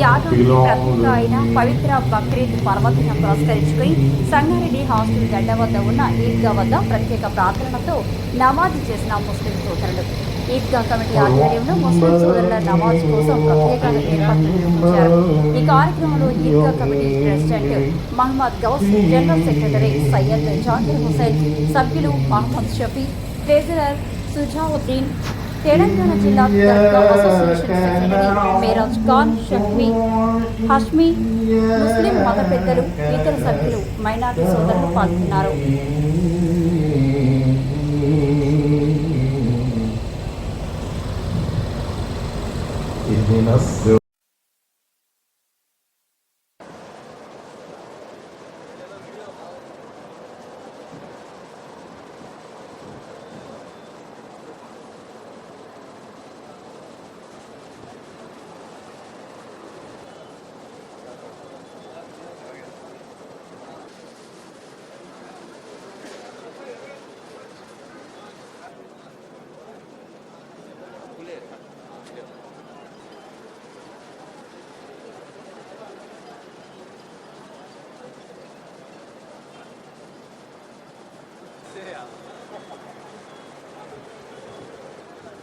యాదాద్రి ప్రతీక అయిన పవిత్ర బక్రీద్ పర్వదినం పురస్కరించుకుని సంగారెడ్డి హాస్టల్ గడ్డ వద్ద ఉన్న ఈద్గా వద్ద ప్రత్యేక ప్రార్థనలతో నమాజ్ చేసిన ముస్లిం సోదరులు. ఈద్గా కమిటీ ఆధ్వర్యంలో ముస్లిం సోదరుల నమాజ్ కోసం ప్రత్యేకంగా ఏర్పాట్లు నిర్వహించారు. ఈ కార్యక్రమంలో Eidgah committee president Mohammed Ghouse, general secretary Syed Zakir Hussain, సభ్యులు మహమ్మద్ షఫీ, ట్రెజరర్ సుజావుద్దీన్, తెలంగాణ జిల్లా dargah association secretary Meraj Khan, Shafi, Hashmi, Muslim మత పెద్దలు, ఇతర సభ్యులు, మైనారిటీ సోదరులు పాల్గొన్నారు.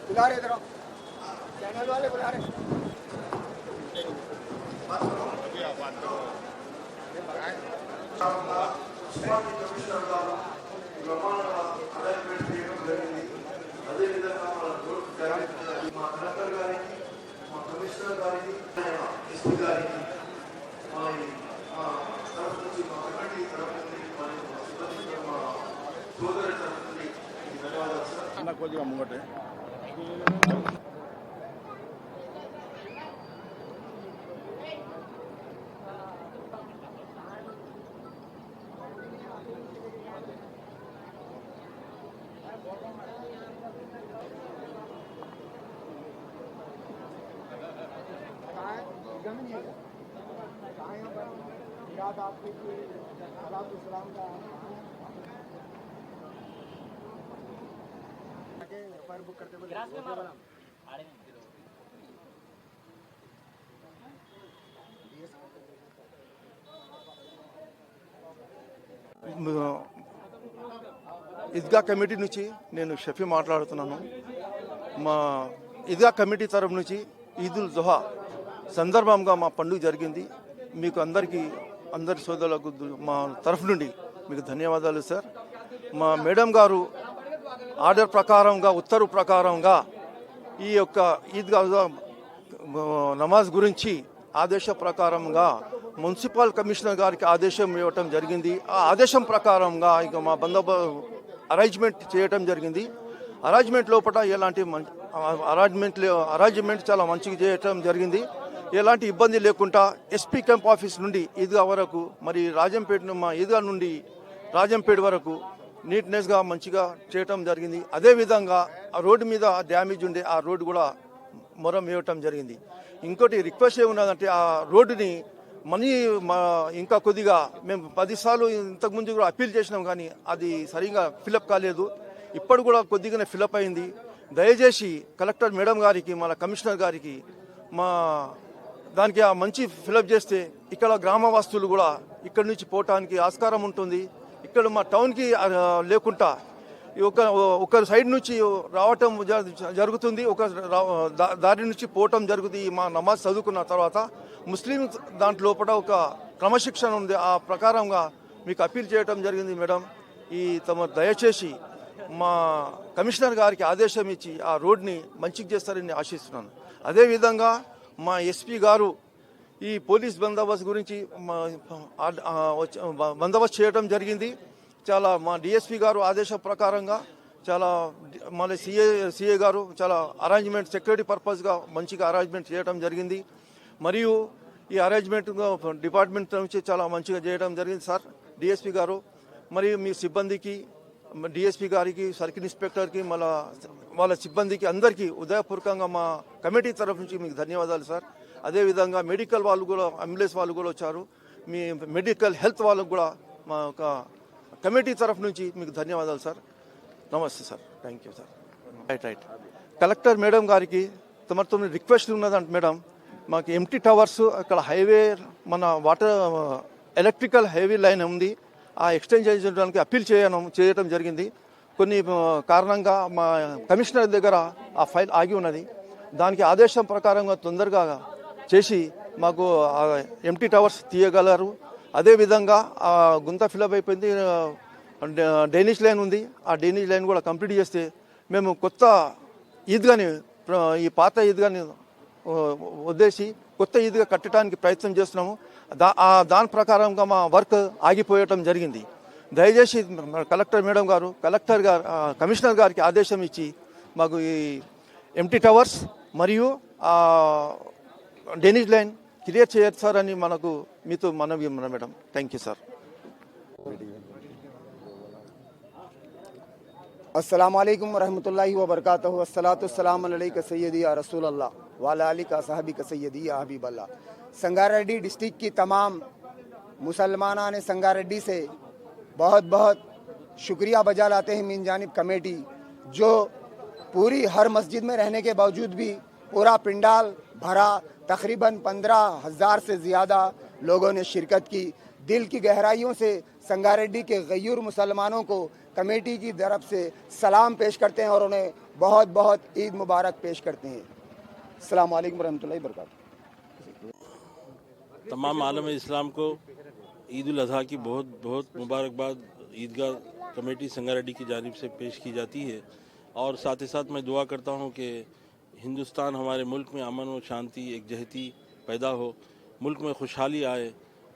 बुला रहे इधर चैनल वाले बुला रहे కొద్దిగా ముంగటే बुक करते ఈద్గా కమిటీ నుంచి నేను షఫీ మాట్లాడుతున్నాను. మా ఈద్గా కమిటీ తరఫు నుంచి ఈదుల్ జుహా సందర్భంగా మా పండుగ జరిగింది. మీకు అందరి సోదరులకు మా తరఫు నుండి మీకు ధన్యవాదాలు సార్. మా మేడం గారు ఆర్డర్ ప్రకారంగా, ఉత్తర్వు ప్రకారంగా ఈ యొక్క ఈద్గా నమాజ్ గురించి ఆదేశ ప్రకారంగా మున్సిపల్ కమిషనర్ గారికి ఆదేశం ఇవ్వటం జరిగింది. ఆ ఆదేశం ప్రకారంగా ఇక మా అరేంజ్మెంట్ చేయటం జరిగింది. అరేంజ్మెంట్ లోపల ఎలాంటి అరేంజ్మెంట్ చాలా మంచిగా చేయటం జరిగింది. ఎలాంటి ఇబ్బంది లేకుండా ఎస్పీ క్యాంప్ ఆఫీస్ నుండి ఈద్గా వరకు, మరి రాజంపేట మా ఈద్గా నుండి రాజంపేట వరకు నీట్నెస్గా మంచిగా చేయటం జరిగింది. అదేవిధంగా ఆ రోడ్డు మీద డ్యామేజ్ ఉండే ఆ రోడ్డు కూడా మొరం వేయటం జరిగింది. ఇంకోటి రిక్వెస్ట్ ఏమున్నదంటే ఆ రోడ్డుని ఇంకా కొద్దిగా మేము 10 సార్లు ఇంతకుముందు కూడా అప్పీల్ చేసినాం, కానీ అది సరిగా ఫిలప్ కాలేదు. ఇప్పుడు కూడా కొద్దిగానే ఫిలప్ అయింది. దయచేసి కలెక్టర్ మేడం గారికి, మన కమిషనర్ గారికి దానికి ఆ మంచి ఫిలప్ చేస్తే ఇక్కడ గ్రామవాస్తులు కూడా ఇక్కడి నుంచి పోవటానికి ఆస్కారం ఉంటుంది. ఇక్కడ మా టౌన్కి లేకుండా ఒక సైడ్ నుంచి రావటం జరుగుతుంది, ఒక దారి నుంచి పోవటం జరుగుతుంది. మా నమాజ్ చదువుకున్న తర్వాత ముస్లిం దాంట్లో ఒక క్రమశిక్షణ ఉంది. ఆ ప్రకారంగా మీకు అప్పీల్ చేయటం జరిగింది మేడం. దయచేసి మా కమిషనర్ గారికి ఆదేశం ఇచ్చి ఆ రోడ్ని మంచిగా చేస్తారని ఆశిస్తున్నాను. అదేవిధంగా మా ఎస్పీ గారు ఈ పోలీస్ బందోబస్తు గురించి బందోబస్తు చేయడం జరిగింది. చాలా మా డిఎస్పీ గారు ఆదేశ ప్రకారంగా చాలా మన సిఏ గారు చాలా అరేంజ్మెంట్ సెక్యూరిటీ పర్పస్గా మంచిగా అరేంజ్మెంట్ చేయడం జరిగింది. మరియు ఈ అరేంజ్మెంట్ డిపార్ట్మెంట్ నుంచి చాలా మంచిగా చేయడం జరిగింది సార్. డిఎస్పీ గారు మరియు మీ సిబ్బందికి, డిఎస్పీ గారికి, సర్కిల్ ఇన్స్పెక్టర్కి, వాళ్ళ సిబ్బందికి అందరికీ ఉదయపూర్వకంగా మా కమిటీ తరఫు నుంచి మీకు ధన్యవాదాలు సార్. అదేవిధంగా మెడికల్ వాళ్ళు కూడా, అంబులెన్స్ వాళ్ళు కూడా వచ్చారు. మీ మెడికల్ హెల్త్ వాళ్ళకు కూడా మా ఒక కమిటీ తరఫు నుంచి మీకు ధన్యవాదాలు సార్. నమస్తే sir. Thank you sir. Right. Collector madam గారికి తమతో రిక్వెస్ట్ ఉన్నదంట మేడం, మాకు ఎంటీ టవర్స్ అక్కడ హైవే మన వాటర్ ఎలక్ట్రికల్ హైవే లైన్ ఉంది, ఆ ఎక్స్టెండ్ చేయడానికి అప్పీల్ చేయడం జరిగింది. కొన్ని కారణంగా మా కమిషనర్ దగ్గర ఆ ఫైల్ ఆగి ఉన్నది. దానికి ఆదేశం ప్రకారంగా తొందరగా చేసి మాకు ఎంటీ టవర్స్ తీయగలరు. అదేవిధంగా ఆ గుంత ఫిలప్ అయిపోయింది, డ్రైనేజ్ లైన్ ఉంది, ఆ డ్రైనేజ్ లైన్ కూడా కంప్లీట్ చేస్తే మేము కొత్త ఈద్గాని, ఈ పాత ఈద్గాని వదిలేసి కొత్త ఈద్గా కట్టడానికి ప్రయత్నం చేస్తున్నాము. దాని ప్రకారంగా మా వర్క్ ఆగిపోయటం జరిగింది. దయచేసి కలెక్టర్ మేడం గారు, కమిషనర్ గారికి ఆదేశం ఇచ్చి మాకు ఈ ఎంటీ టవర్స్ మరియు డ్రైనేజ్ లైన్ క్లియర్ చేయొచ్చు సార్ అని మనకు మీతో మనవి మేడం. Thank you sir. अस्सलाम वालेकुम रहमतुल्लाहि व बरकातहू। अस्सलातु वस्सलामु अलैका सय्यदी या रसूल अल्लाह व अला आलिका सहाबी का सय्यदी या हबीब अल्लाह। संगारेड्डी डिस्ट्रिक्ट की तमाम मुसलमाना ने संगारेड्डी से बहुत बहुत शुक्रिया बजा लाते हैं मीन जानिब कमेटी, जो पूरी हर मस्जिद में रहने के बावजूद भी पूरा पिंडाल भरा, तकरीबन 15,000 से ज़्यादा लोगों ने शिरकत की। दिल की गहराइयों से संगारेड्डी के गयूर मुसलमानों को कमेटी की तरफ से सलाम पेश करते हैं और उन्हें बहुत बहुत ईद मुबारक पेश करते हैं। अस्सलाम वालेकुम रहमतुल्लाहि व बरकातहू। तमाम आलम इस्लाम को ईद उल अज़हा की बहुत बहुत मुबारकबाद ईदगाह कमेटी संगारेड्डी की जानिब से पेश की जाती है। और साथ ही साथ मैं दुआ करता हूँ कि हिंदुस्तान हमारे मुल्क में अमन व शांति एकजहती पैदा हो, मुल्क में खुशहाली आए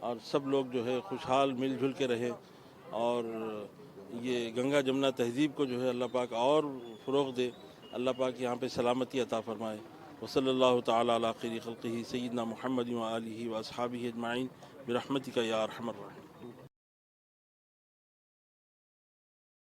और सब लोग जो है खुशहाल मिलजुल के रहें, और ये गंगा जमुना तहज़ीब को जो है अल्लाह पाक और फ़रोग़ दे। अल्लाह पाक यहाँ पे सलामती अता फ़रमाए। वसल्लल्लाहु तआला अला खैरि खल्क़िही सय्यिदना मुहम्मद व आलिही व अस्हाबिही अजमाइन बिरहमतिका या अरहमर राहिमीन।